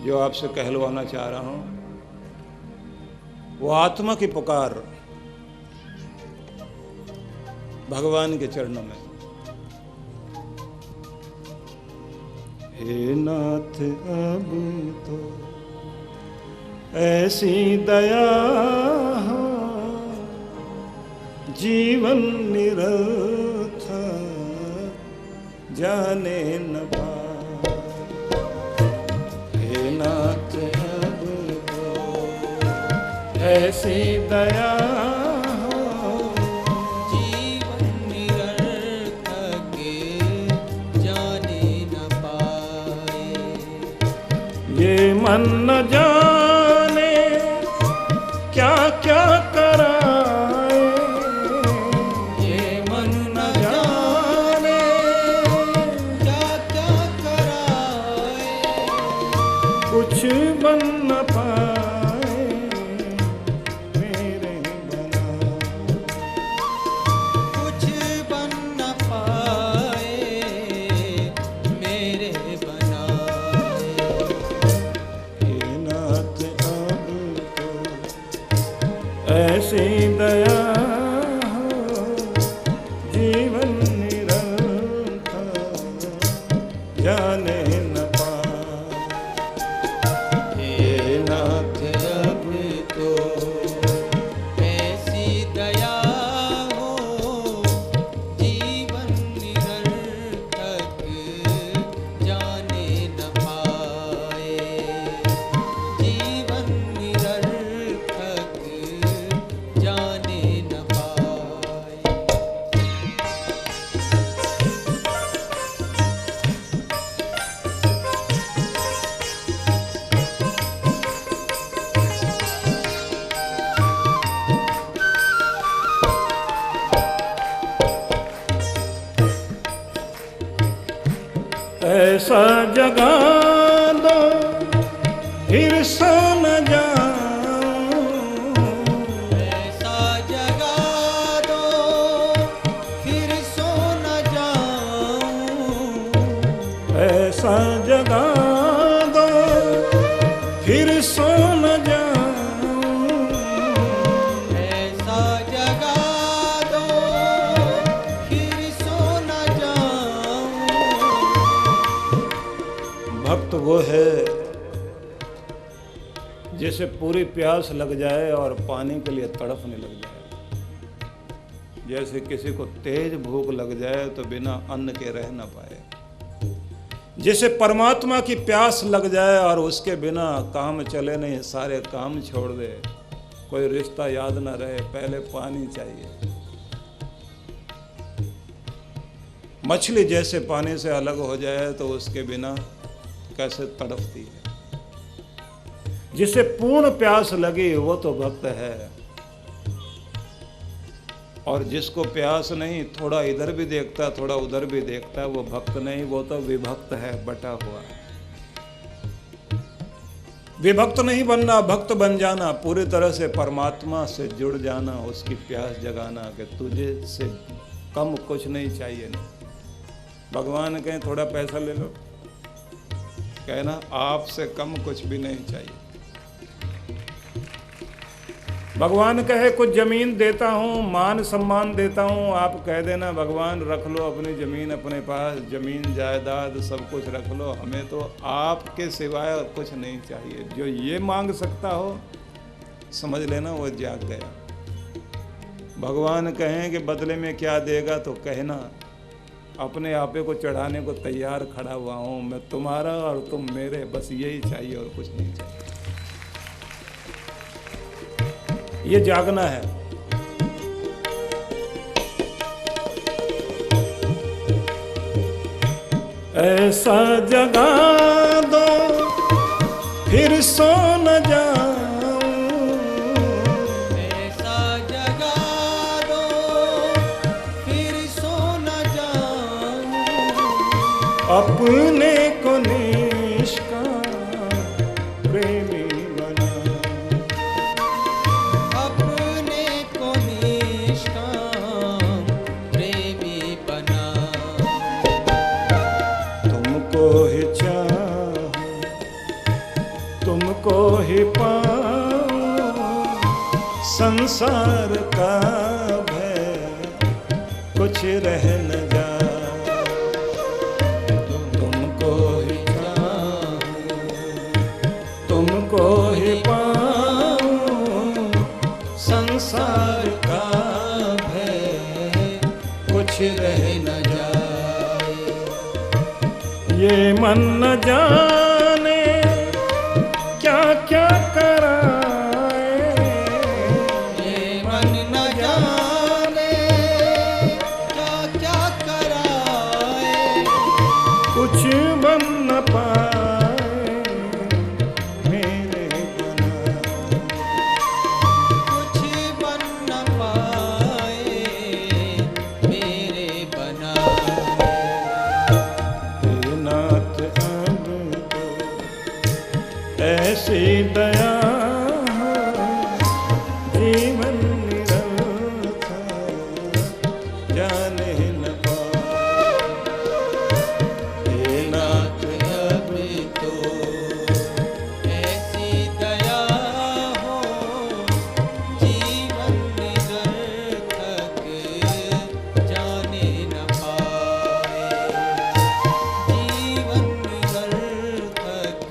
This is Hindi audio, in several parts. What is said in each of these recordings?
जो आपसे कहलवाना चाह रहा हूं, वो आत्मा की पुकार भगवान के चरणों में। हे नाथ अब तो ऐसी दया हो, जीवन निरर्थक जाने न पाए। हे नाथ अब तो ऐसी दया हो, जीवन निरर्थक जाने न पाए। ये मन न जाने क्या क्या कराए, ये मन न जाने क्या क्या कराए। कुछ बन न पाए मेरे बना। कुछ बन न पाए मेरे बनाए। हे नाथ अब तो ऐसी दया हो, जीवन निरर्थक जाने न पाए। हे नाथ अब तो ऐसी दया हो, जीवन निरर्थक जाने न पाए। जीवन निरर्थक जाने न पाए। ऐसा जगा दो फिर सो न जाऊं, ऐसा जगा दो फिर सो न जाऊं। ऐसा जगा दो फिर सो न जाऊं। ऐसा जगा दो फिर सो न जाऊं। भक्त वो है जैसे पूरी प्यास लग जाए और पानी के लिए तड़पने लग जाए। जैसे किसी को तेज भूख लग जाए तो बिना अन्न के रह ना पाए। जैसे परमात्मा की प्यास लग जाए और उसके बिना काम चले नहीं, सारे काम छोड़ दे, कोई रिश्ता याद ना रहे, पहले पानी चाहिए। मछली जैसे पानी से अलग हो जाए तो उसके बिना कैसे तड़पती है। जिसे पूर्ण प्यास लगी वो तो भक्त है, और जिसको प्यास नहीं, थोड़ा इधर भी देखता थोड़ा उधर भी देखता, वो भक्त नहीं, वो तो विभक्त है, बटा हुआ है। विभक्त नहीं बनना, भक्त बन जाना, पूरी तरह से परमात्मा से जुड़ जाना, उसकी प्यास जगाना कि तुझे से कम कुछ नहीं चाहिए। नहीं, भगवान कहें थोड़ा पैसा ले लो, कहना आपसे कम कुछ भी नहीं चाहिए। भगवान कहे कुछ जमीन देता हूँ, मान सम्मान देता हूँ, आप कह देना भगवान रख लो अपनी जमीन अपने पास, जमीन जायदाद सब कुछ रख लो, हमें तो आपके सिवाय कुछ नहीं चाहिए। जो ये मांग सकता हो समझ लेना वो जाग गया। भगवान कहें कि बदले में क्या देगा, तो कहना अपने आपे को चढ़ाने को तैयार खड़ा हुआ हूँ, मैं तुम्हारा और तुम मेरे, बस यही चाहिए और कुछ नहीं चाहिए। ये जागना है। ऐसा जगा दो फिर सो न जाऊं, ऐसा जगा दो फिर सो न जाऊं। अपने को निष्काम प्रेमी बना, अपने को निष्काम प्रेमी बना। तुमको ही चाहूं संसार का भय कुछ रह न जाए। तुमको ही चाहूं, तुमको ही पाऊं, संसार का भय कुछ रह न जाए। ये मन न जाने क्या क्या कराए, ये मन न जाने क्या क्या कराए। कुछ बन न पाए मेरे बना। कुछ बन न पाए मेरे बनाए। हे नाथ अब तो ऐसी दया हो, जीवन निरंतर जाने न पाए। हे नाथ अब तो ऐसी दया हो, जीवन निरर्थक जाने न पाए। जीवन निरर्थक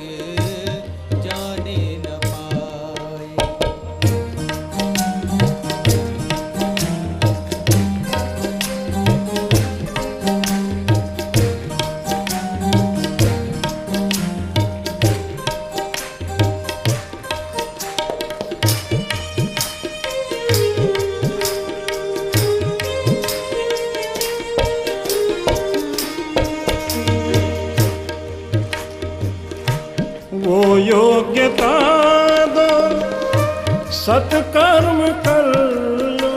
जाने न पाए। वो योग्यता दो, सत्कर्म कर लो।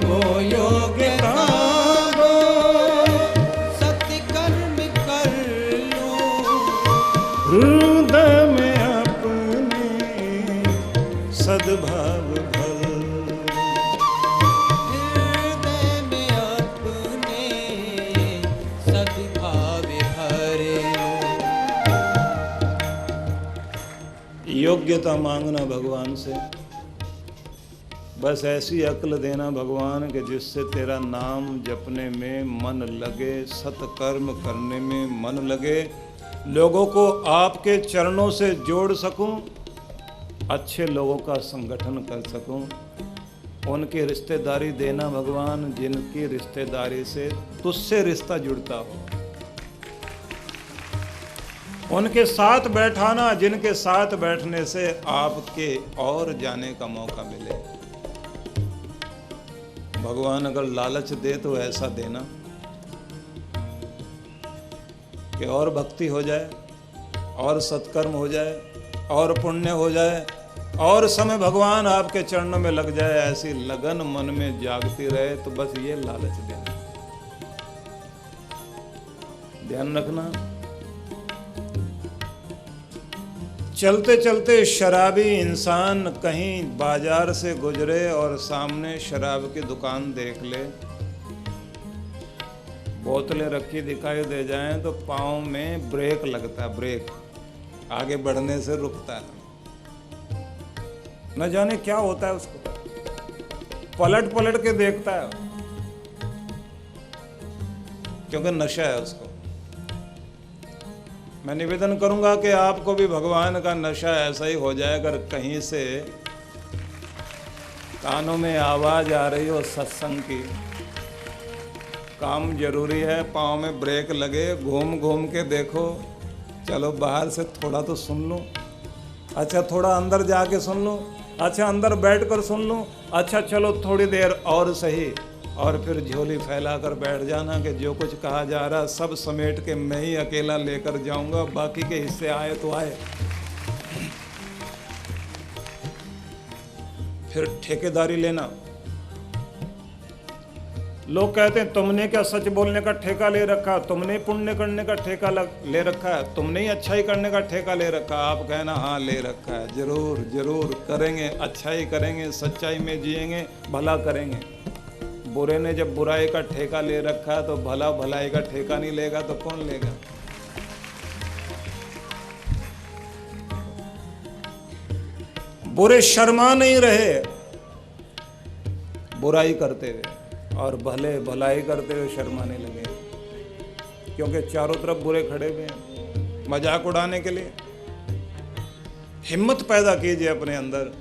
वो योग्यता दो, सत्कर्म कर लो। हृदय में अपने सद्भाव भर। हृदय में अपने सद्भाव भरे। योग्यता मांगना भगवान से, बस ऐसी अक्ल देना भगवान कि जिससे तेरा नाम जपने में मन लगे, सत्कर्म करने में मन लगे, लोगों को आपके चरणों से जोड़ सकूं, अच्छे लोगों का संगठन कर सकूं, उनकी रिश्तेदारी देना भगवान जिनकी रिश्तेदारी से तुझसे रिश्ता जुड़ता हो, उनके साथ बैठाना जिनके साथ बैठने से आपके और जाने का मौका मिले। भगवान अगर लालच दे तो ऐसा देना कि और भक्ति हो जाए, और सत्कर्म हो जाए, और पुण्य हो जाए, और समय भगवान आपके चरणों में लग जाए, ऐसी लगन मन में जागती रहे, तो बस ये लालच देना। ध्यान रखना, चलते चलते शराबी इंसान कहीं बाजार से गुजरे और सामने शराब की दुकान देख ले, बोतलें रखी दिखाई दे जाएं तो पाँव में ब्रेक लगता है, ब्रेक आगे बढ़ने से रुकता है। न जाने क्या होता है उसको, पलट पलट के देखता है क्योंकि नशा है उसको। मैं निवेदन करूंगा कि आपको भी भगवान का नशा ऐसा ही हो जाए, अगर कहीं से कानों में आवाज आ रही हो सत्संग की, काम जरूरी है, पाँव में ब्रेक लगे, घूम घूम के देखो, चलो बाहर से थोड़ा तो सुन लूं, अच्छा थोड़ा अंदर जाके सुन लूं, अच्छा अंदर बैठकर सुन लूं, अच्छा चलो थोड़ी देर और सही, और फिर झोली फैलाकर बैठ जाना कि जो कुछ कहा जा रहा सब समेट के मैं ही अकेला लेकर जाऊंगा, बाकी के हिस्से आए तो आए। फिर ठेकेदारी लेना। लोग कहते हैं तुमने क्या सच बोलने का ठेका ले रखा, तुमने पुण्य करने का ठेका ले रखा है, तुमने ही अच्छाई करने का ठेका ले रखा। आप कहना हाँ ले रखा है, जरूर जरूर करेंगे, अच्छाई करेंगे, सच्चाई में जिएंगे, भला करेंगे। बुरे ने जब बुराई का ठेका ले रखा है तो भला भलाई का ठेका नहीं लेगा तो कौन लेगा। बुरे शर्मा नहीं रहे, बुराई करते हुए और भलाई करते हुए शर्माने लगे, क्योंकि चारों तरफ बुरे खड़े हुए हैं मजाक उड़ाने के लिए। हिम्मत पैदा कीजिए अपने अंदर,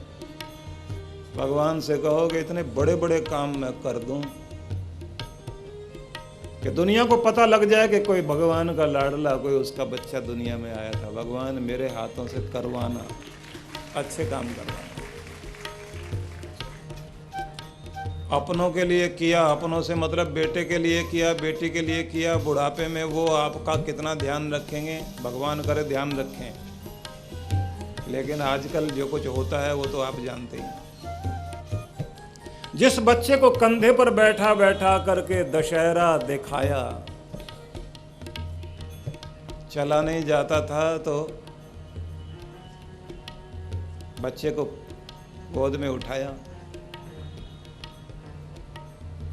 भगवान से कहो कि इतने बड़े बड़े काम मैं कर दूं कि दुनिया को पता लग जाए कि कोई भगवान का लाडला, कोई उसका बच्चा दुनिया में आया था। भगवान मेरे हाथों से करवाना, अच्छे काम करवाना। अपनों के लिए किया, अपनों से मतलब बेटे के लिए किया, बेटी के लिए किया, बुढ़ापे में वो आपका कितना ध्यान रखेंगे, भगवान करे ध्यान रखें। लेकिन आजकल जो कुछ होता है वो तो आप जानते ही। जिस बच्चे को कंधे पर बैठा बैठा करके दशहरा दिखाया, चला नहीं जाता था तो बच्चे को गोद में उठाया।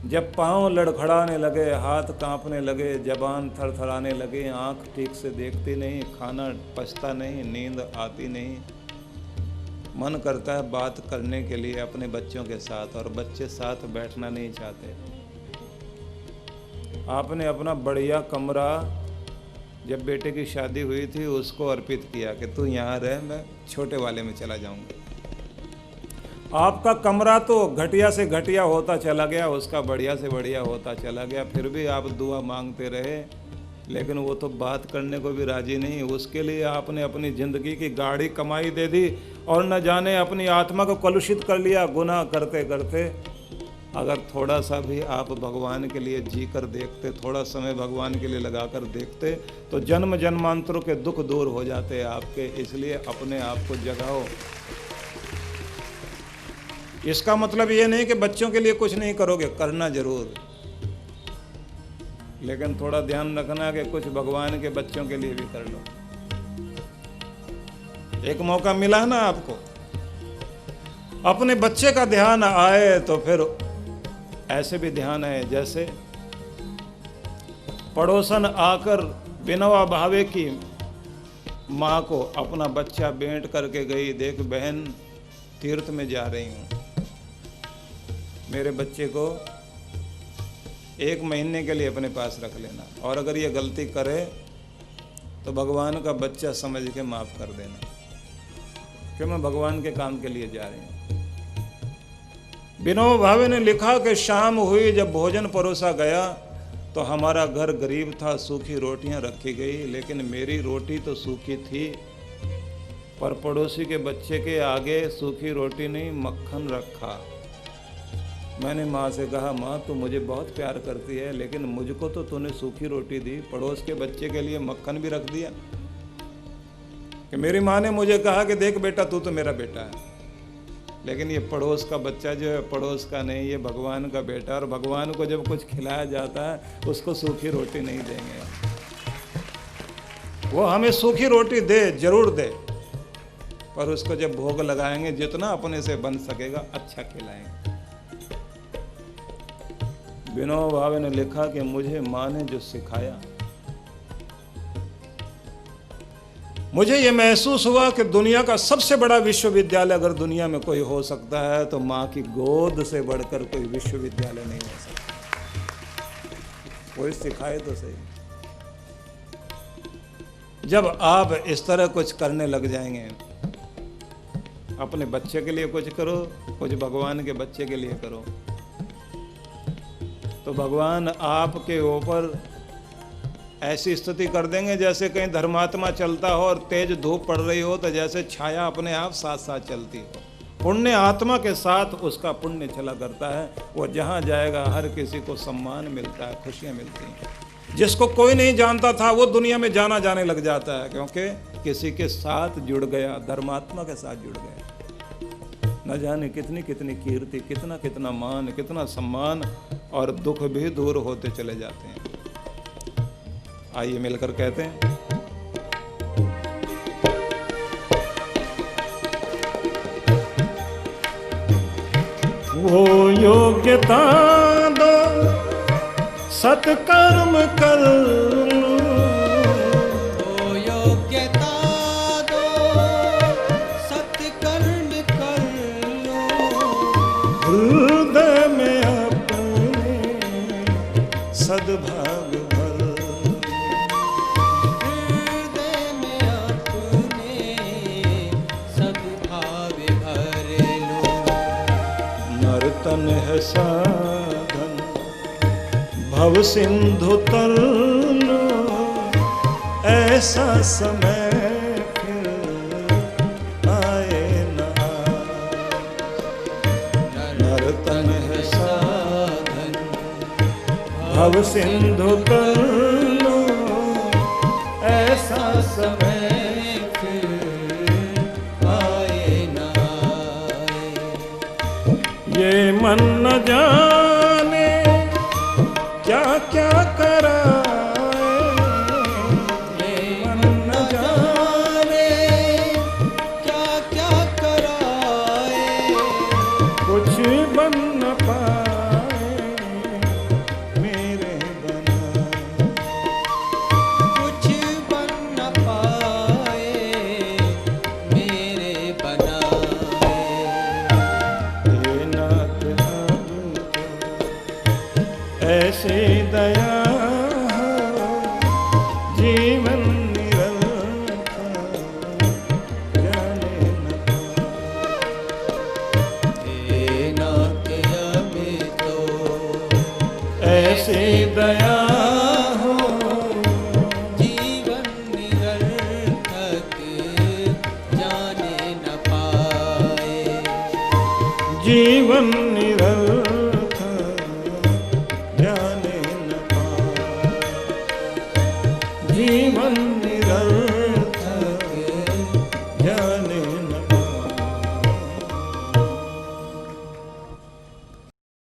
जब पांव लड़खड़ाने लगे, हाथ कांपने लगे, जबान थरथराने लगे, आंख ठीक से देखती नहीं, खाना पचता नहीं, नींद आती नहीं, मन करता है बात करने के लिए अपने बच्चों के साथ, और बच्चे साथ बैठना नहीं चाहते। आपने अपना बढ़िया कमरा जब बेटे की शादी हुई थी उसको अर्पित किया कि तू यहाँ रह, मैं छोटे वाले में चला जाऊंगा। आपका कमरा तो घटिया से घटिया होता चला गया, उसका बढ़िया से बढ़िया होता चला गया, फिर भी आप दुआ मांगते रहे, लेकिन वो तो बात करने को भी राजी नहीं। उसके लिए आपने अपनी ज़िंदगी की गाड़ी कमाई दे दी और न जाने अपनी आत्मा को कलुषित कर लिया गुनाह करते करते। अगर थोड़ा सा भी आप भगवान के लिए जी कर देखते, थोड़ा समय भगवान के लिए लगा कर देखते, तो जन्म जन्मांतरों के दुख दूर हो जाते आपके। इसलिए अपने आप को जगाओ। इसका मतलब ये नहीं कि बच्चों के लिए कुछ नहीं करोगे, करना जरूर, लेकिन थोड़ा ध्यान रखना कि कुछ भगवान के बच्चों के लिए भी कर लो। एक मौका मिला ना आपको, अपने बच्चे का ध्यान आए तो फिर ऐसे भी ध्यान है जैसे पड़ोसन आकर बिनवा भावे की माँ को अपना बच्चा भेंट करके गई, देख बहन तीर्थ में जा रही हूँ, मेरे बच्चे को 1 महीने के लिए अपने पास रख लेना, और अगर ये गलती करे तो भगवान का बच्चा समझ के माफ़ कर देना, कि मैं भगवान के काम के लिए जा रही हूँ। विनोबा भावे ने लिखा कि शाम हुई जब भोजन परोसा गया तो हमारा घर गरीब था, सूखी रोटियां रखी गई, लेकिन मेरी रोटी तो सूखी थी, पर पड़ोसी के बच्चे के आगे सूखी रोटी नहीं मक्खन रखा। मैंने माँ से कहा, माँ तू मुझे बहुत प्यार करती है, लेकिन मुझको तो तूने सूखी रोटी दी, पड़ोस के बच्चे के लिए मक्खन भी रख दिया। कि मेरी माँ ने मुझे कहा कि देख बेटा तू तो मेरा बेटा है, लेकिन ये पड़ोस का बच्चा जो है पड़ोस का नहीं, ये भगवान का बेटा, और भगवान को जब कुछ खिलाया जाता है उसको सूखी रोटी नहीं देंगे। वो हमें सूखी रोटी दे, जरूर दे, पर उसको जब भोग लगाएंगे जितना अपने से बन सकेगा अच्छा खिलाएंगे। विनोबा भावे ने लिखा कि मुझे माँ ने जो सिखाया, मुझे ये महसूस हुआ कि दुनिया का सबसे बड़ा विश्वविद्यालय अगर दुनिया में कोई हो सकता है तो माँ की गोद से बढ़कर कोई विश्वविद्यालय नहीं हो सकता। कोई सिखाए तो सही। जब आप इस तरह कुछ करने लग जाएंगे, अपने बच्चे के लिए कुछ करो, कुछ भगवान के बच्चे के लिए करो, तो भगवान आपके ऊपर ऐसी स्थिति कर देंगे जैसे कहीं धर्मात्मा चलता हो और तेज धूप पड़ रही हो, तो जैसे छाया अपने आप साथ साथ चलती हो। पुण्य आत्मा के साथ उसका पुण्य चला करता है, वो जहाँ जाएगा हर किसी को सम्मान मिलता है, खुशियाँ मिलती हैं। जिसको कोई नहीं जानता था वो दुनिया में जाना जाने लग जाता है, क्योंकि किसी के साथ जुड़ गया, धर्मात्मा के साथ जुड़ गया। न जाने कितनी कितनी कीर्ति, कितना कितना मान, कितना सम्मान, और दुख भी दूर होते चले जाते हैं। आइए मिलकर कहते हैं, वो योग्यता दो सत्कर्म कर लूं, वो योग्यता दो सत्कर्म कर लो, हृदय में सद्भाग भर। हृदय में अपने सद्भाव भर लो। नर्तन है साधन भव सिंधु तर लो, ऐसा समय फिर आए न आए। नर्तन है साधन भव सिंधु तर लो, ऐसा समय फिर आए न आए। ये मन न जाने क्या क्या कराए, ये मन न जाने क्या क्या कराए। कुछ बन न पाए मेरे बना। कुछ बन न पाए मेरे बनाए। हे नाथ अब तो ऐसी दया हो, जीवन निरंतर जाने न हे नाथ हमें तो ऐसी दया हो, जीवन निरर्थक जाने न पाए। जीवन निरंतर जाने न पाए। जीवन